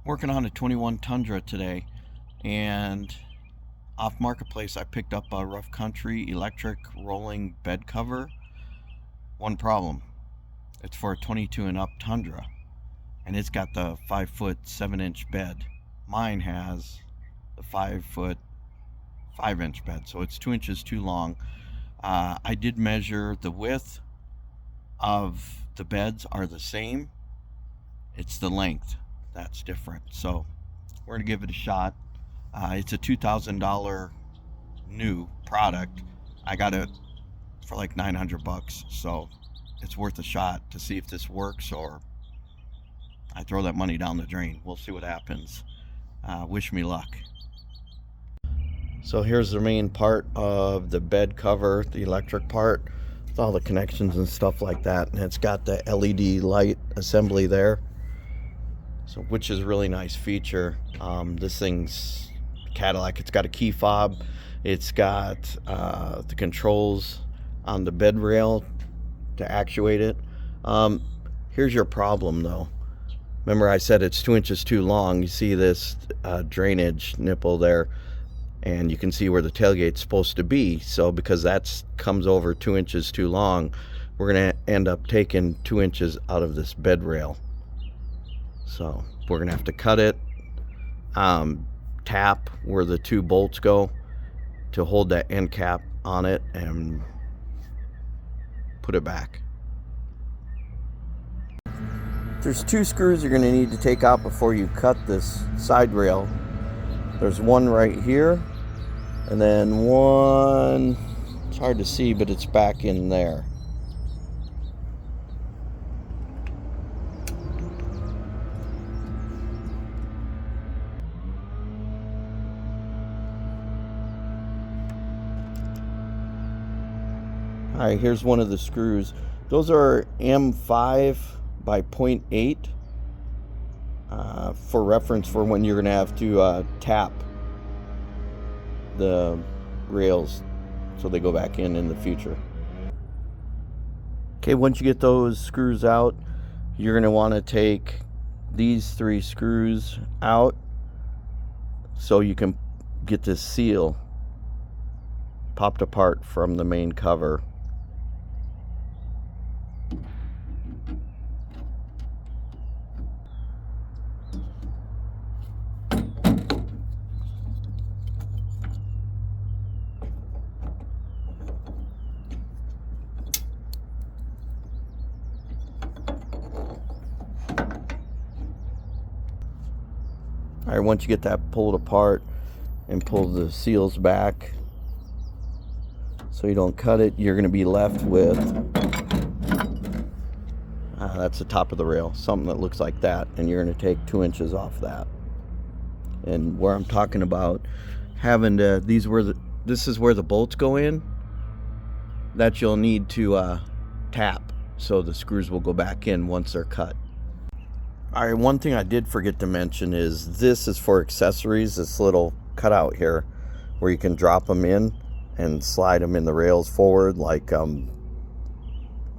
Working on a 21 Tundra today, and off Marketplace I picked up a Rough Country electric rolling bed cover. One problem, it's for a 22 and up Tundra, and it's got the 5-foot 7-inch bed. Mine has the 5-foot 5-inch bed, so it's 2 inches too long. I did measure the width of the beds are the same, it's the length that's different. So we're gonna give it a shot. It's a $2,000 new product. I got it for like 900 bucks, so it's worth a shot to see if this works or I throw that money down the drain. We'll see what happens. Wish me luck. So here's the main part of the bed cover, the electric part, with all the connections and stuff like that, and it's got the LED light assembly there, so which is a really nice feature. This thing's Cadillac. It's got a key fob, it's got the controls on the bed rail to actuate it. Here's your problem though. Remember I said it's 2 inches too long. You see this drainage nipple there, and you can see where the tailgate's supposed to be. So because that comes over 2 inches too long, we're gonna end up taking 2 inches out of this bed rail. So we're gonna have to cut it, tap where the two bolts go to hold that end cap on it, and put it back. There's 2 screws you're gonna need to take out before you cut this side rail. There's one right here, and then one, it's hard to see, but it's back in there. Alright, here's one of the screws. Those are M5 by 0.8 for reference for when you're going to have to tap the rails so they go back in the future. Okay, once you get those screws out, you're going to want to take these 3 screws out so you can get this seal popped apart from the main cover. Alright, once you get that pulled apart and pull the seals back so you don't cut it, you're going to be left with that's the top of the rail, something that looks like that, and you're going to take 2 inches off that. And where I'm talking about having to, this is where the bolts go in, that you'll need to tap so the screws will go back in once they're cut. Alright, one thing I did forget to mention is this is for accessories, this little cutout here where you can drop them in and slide them in the rails forward, like I don't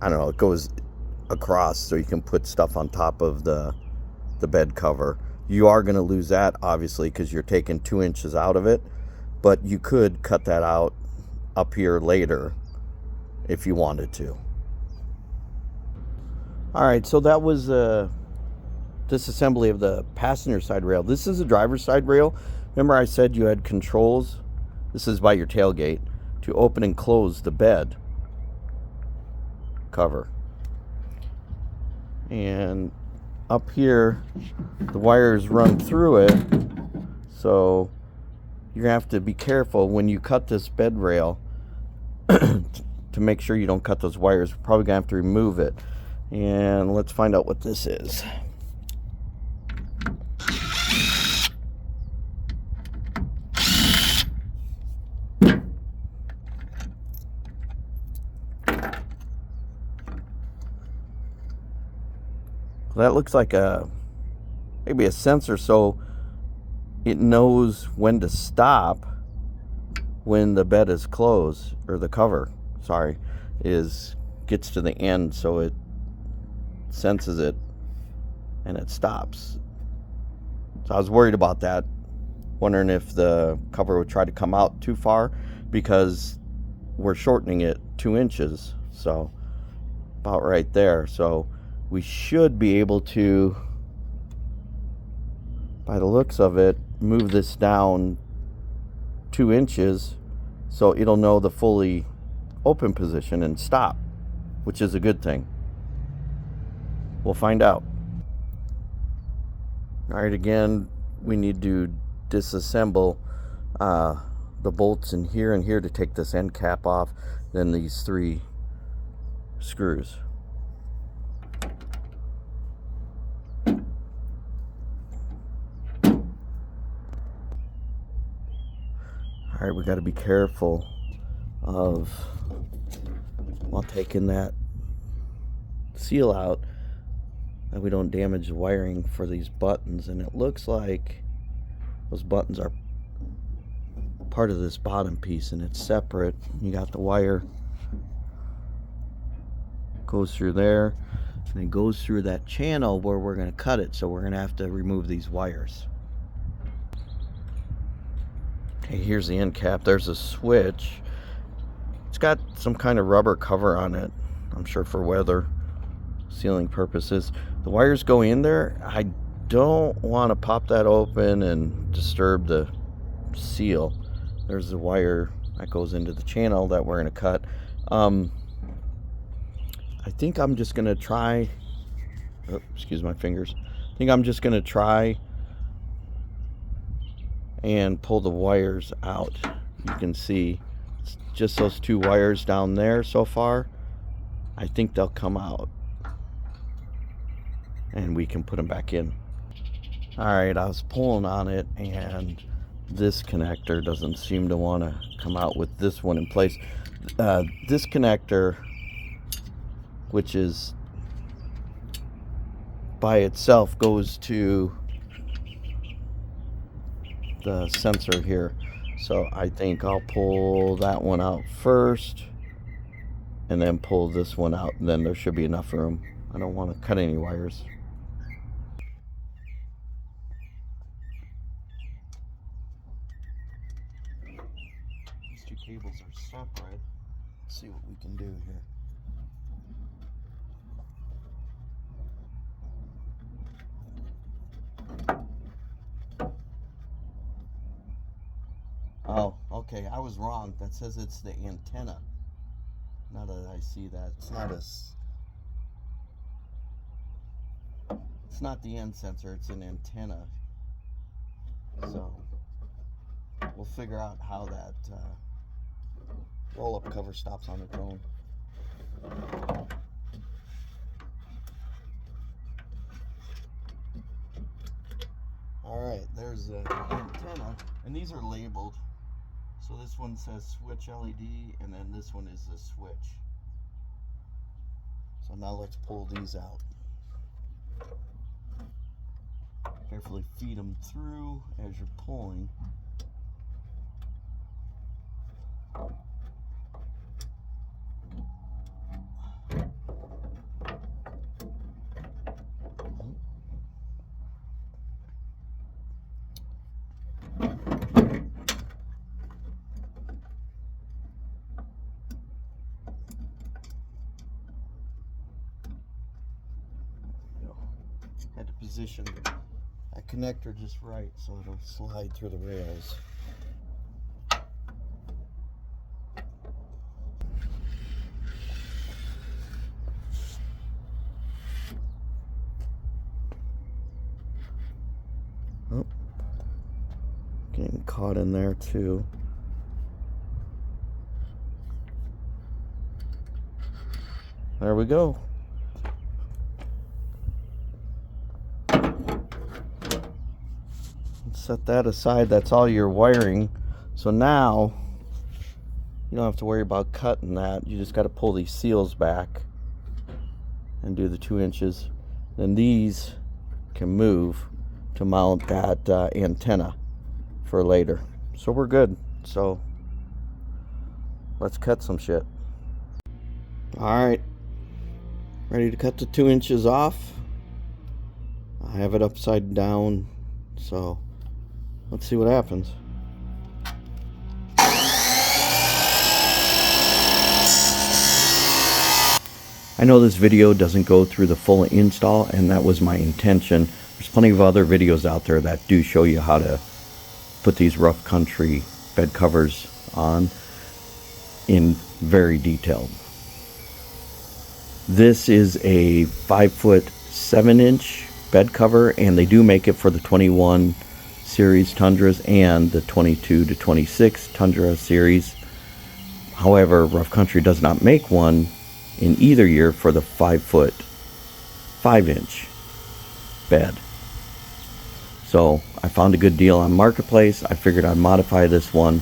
know, it goes across so you can put stuff on top of the bed cover. You are going to lose that obviously because you're taking 2 inches out of it, but you could cut that out up here later if you wanted to. Alright, so that was disassembly of the passenger side rail. This is a driver's side rail. Remember I said you had controls? This is by your tailgate to open and close the bed cover. And up here the wires run through it, so you're gonna have to be careful when you cut this bed rail to make sure you don't cut those wires. We're probably gonna have to remove it, and let's find out what this is. That looks like maybe a sensor, so it knows when to stop when the bed is closed, or the cover, sorry, gets to the end, so it senses it and it stops. So I was worried about that, wondering if the cover would try to come out too far, because we're shortening it 2 inches, so about right there. So we should be able to, by the looks of it, move this down 2 inches so it'll know the fully open position and stop, which is a good thing. We'll find out. All right, again, we need to disassemble the bolts in here and here to take this end cap off, then these 3 screws. All right, we got to be careful of, while taking that seal out, that we don't damage the wiring for these buttons. And it looks like those buttons are part of this bottom piece, and it's separate. You got the wire goes through there, and it goes through that channel where we're going to cut it, so we're going to have to remove these wires. Okay, here's the end cap. There's a switch. It's got some kind of rubber cover on it, I'm sure for weather sealing purposes. The wires go in there. I don't want to pop that open and disturb the seal. There's the wire that goes into the channel that we're going to cut. I think I'm just going to try, oh, excuse my fingers. I think I'm just going to try and pull the wires out. You can see it's just those 2 wires down there so far. I think they'll come out and we can put them back in. All right, I was pulling on it and this connector doesn't seem to want to come out with this one in place. This connector, which is by itself, goes to the sensor here. So I think I'll pull that one out first and then pull this one out, and then there should be enough room. I don't want to cut any wires. These 2 cables are separate. Let's see what we can do here. Oh, okay, I was wrong. That says it's the antenna. Now that I see that, it's not the end sensor, it's an antenna. So we'll figure out how that roll-up cover stops on its own. Alright, there's the antenna, and these are labeled. So this one says switch LED, and then this one is the switch. So now let's pull these out. Carefully feed them through as you're pulling. Had to position that connector just right so it'll slide through the rails. Oh, getting caught in there too. There we go. Set that aside. That's all your wiring. So now you don't have to worry about cutting that. You just got to pull these seals back and do the 2 inches. Then these can move to mount that antenna for later. So we're good. So let's cut some shit. All right, ready to cut the 2 inches off. I have it upside down So let's see what happens. I know this video doesn't go through the full install, and that was my intention. There's plenty of other videos out there that do show you how to put these rough country bed covers on in very detailed. This is a 5-foot 7-inch bed cover, and they do make it for the 21 series Tundras and the 22 to 26 Tundra series. However, Rough Country does not make one in either year for the 5-foot 5-inch bed. So I found a good deal on Marketplace. I figured I'd modify this one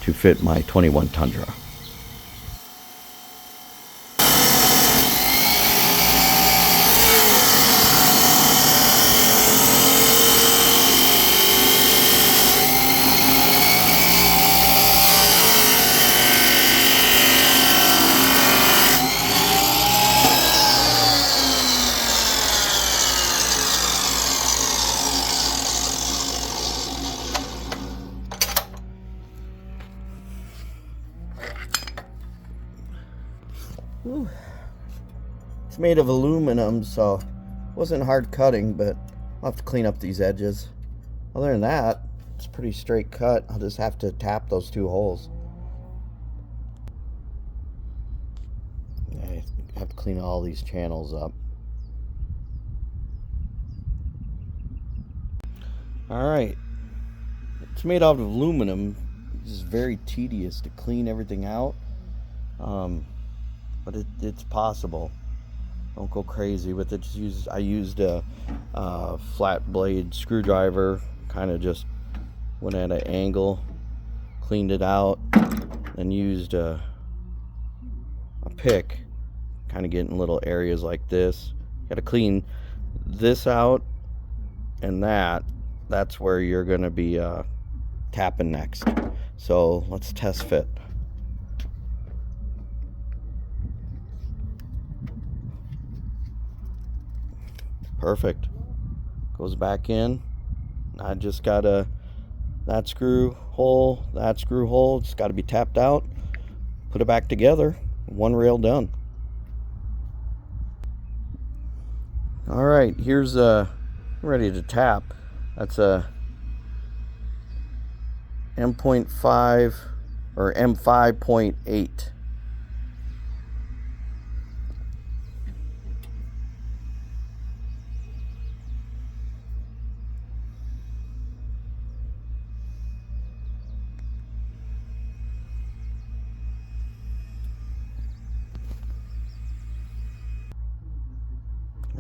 to fit my 21 Tundra. Whew. It's made of aluminum, so it wasn't hard cutting, but I'll have to clean up these edges. Other than that, it's pretty straight cut. I'll just have to tap those 2 holes. I have to clean all these channels up. Alright, it's made out of aluminum. It's very tedious to clean everything out. But it's possible. Don't go crazy with it. I used a flat blade screwdriver, kind of just went at an angle, cleaned it out, and used a pick, kind of getting little areas like this. Got to clean this out, and that's where you're going to be tapping next. So let's test fit. Perfect. Goes back in. I just got that screw hole, just got to be tapped out. Put it back together. One rail done. All right, here's ready to tap. That's a M.5 or M5.8.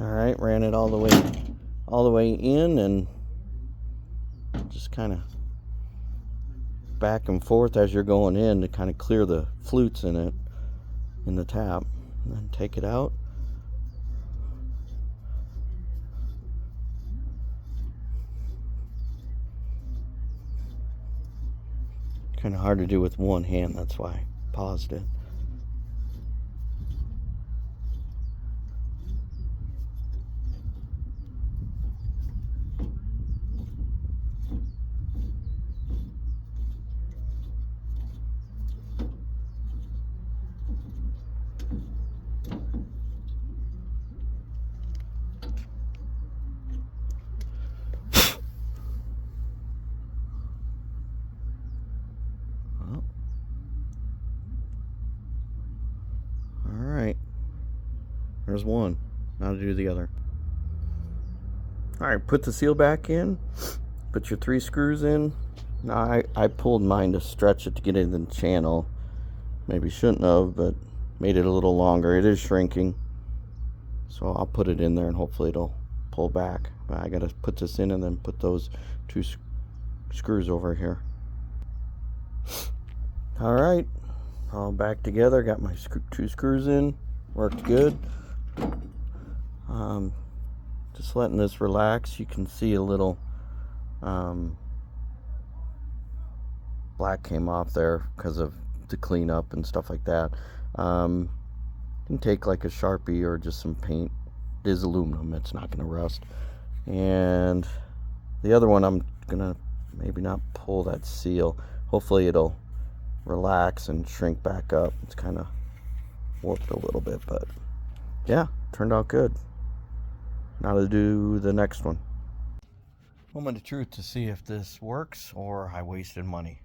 All right, ran it all the way in, and just kind of back and forth as you're going in to kind of clear the flutes in it, in the tap, and then take it out. Kind of hard to do with one hand, that's why I paused it. There's one. Now to do the other. Alright, put the seal back in. Put your 3 screws in. Now I pulled mine to stretch it to get it in the channel. Maybe shouldn't have, but made it a little longer. It is shrinking. So I'll put it in there and hopefully it'll pull back. But I gotta put this in and then put those 2 screws over here. Alright, all back together. Got my 2 screws in. Worked good. Just letting this relax. You can see a little black came off there because of the cleanup and stuff like that. You can take like a Sharpie or just some paint. It is aluminum, it's not going to rust. And The other one, I'm gonna maybe not pull that seal. Hopefully it'll relax and shrink back up. It's kind of warped a little bit, but yeah, turned out good. Now to do the next one. Moment of truth to see if this works or I wasted money.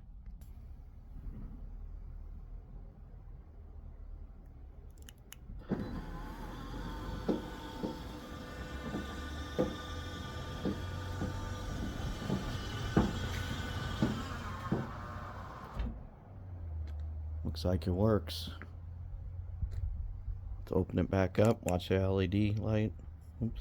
Looks like it works. Let's open it back up. Watch the LED light. Oops.